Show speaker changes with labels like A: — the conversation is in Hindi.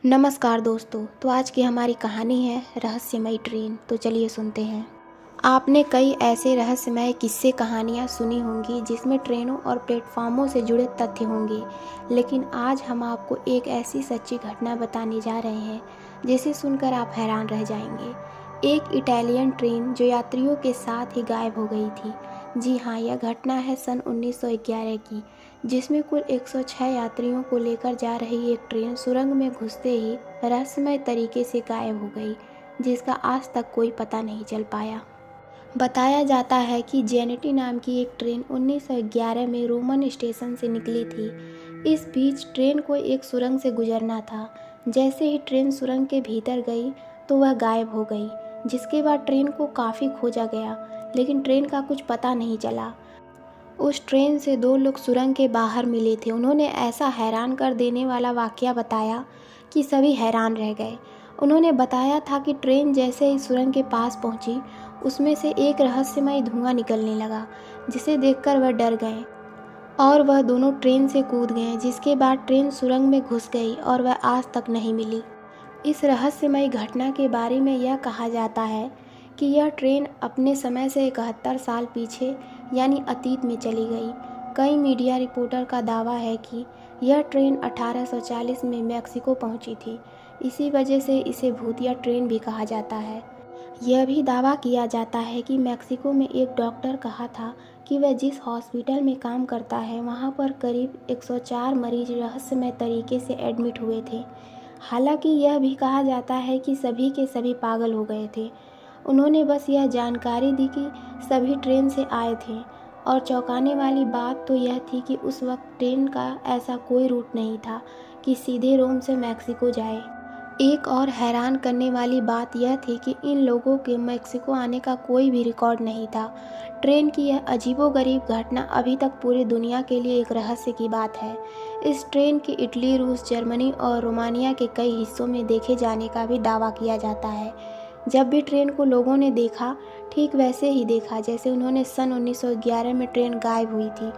A: नमस्कार दोस्तों। तो आज की हमारी कहानी है रहस्यमयी ट्रेन। तो चलिए सुनते हैं। आपने कई ऐसे रहस्यमय किस्से कहानियाँ सुनी होंगी जिसमें ट्रेनों और प्लेटफॉर्मों से जुड़े तथ्य होंगे, लेकिन आज हम आपको एक ऐसी सच्ची घटना बताने जा रहे हैं जिसे सुनकर आप हैरान रह जाएंगे। एक इटालियन ट्रेन जो यात्रियों के साथ ही गायब हो गई थी। जी हाँ, यह घटना है सन 1911 की, जिसमें कुल 106 यात्रियों को लेकर जा रही एक ट्रेन सुरंग में घुसते ही रहस्यमय तरीके से गायब हो गई, जिसका आज तक कोई पता नहीं चल पाया। बताया जाता है कि जेनेटी नाम की एक ट्रेन 1911 में रोमन स्टेशन से निकली थी। इस बीच ट्रेन को एक सुरंग से गुजरना था। जैसे ही ट्रेन सुरंग के भीतर गई तो वह गायब हो गई, जिसके बाद ट्रेन को काफ़ी खोजा गया, लेकिन ट्रेन का कुछ पता नहीं चला। उस ट्रेन से दो लोग सुरंग के बाहर मिले थे। उन्होंने ऐसा हैरान कर देने वाला वाकया बताया कि सभी हैरान रह गए। उन्होंने बताया था कि ट्रेन जैसे ही सुरंग के पास पहुंची, उसमें से एक रहस्यमय धुआं निकलने लगा, जिसे देखकर वह डर गए और वह दोनों ट्रेन से कूद गए, जिसके बाद ट्रेन सुरंग में घुस गई और वह आज तक नहीं मिली। इस रहस्यमयी घटना के बारे में यह कहा जाता है कि यह ट्रेन अपने समय से 71 साल पीछे यानी अतीत में चली गई। कई मीडिया रिपोर्टर का दावा है कि यह ट्रेन 1840 में मैक्सिको पहुंची थी। इसी वजह से इसे भूतिया ट्रेन भी कहा जाता है। यह भी दावा किया जाता है कि मैक्सिको में एक डॉक्टर कहा था कि वह जिस हॉस्पिटल में काम करता है वहां पर करीब 104 मरीज रहस्यमय तरीके से एडमिट हुए थे। हालांकि यह भी कहा जाता है कि सभी के सभी पागल हो गए थे। उन्होंने बस यह जानकारी दी कि सभी ट्रेन से आए थे, और चौंकाने वाली बात तो यह थी कि उस वक्त ट्रेन का ऐसा कोई रूट नहीं था कि सीधे रोम से मैक्सिको जाए। एक और हैरान करने वाली बात यह थी कि इन लोगों के मैक्सिको आने का कोई भी रिकॉर्ड नहीं था। ट्रेन की यह अजीबोगरीब घटना अभी तक पूरी दुनिया के लिए एक रहस्य की बात है। इस ट्रेन की इटली, रूस, जर्मनी और रोमानिया के कई हिस्सों में देखे जाने का भी दावा किया जाता है। जब भी ट्रेन को लोगों ने देखा, ठीक वैसे ही देखा जैसे उन्होंने सन 1911 में ट्रेन गायब हुई थी।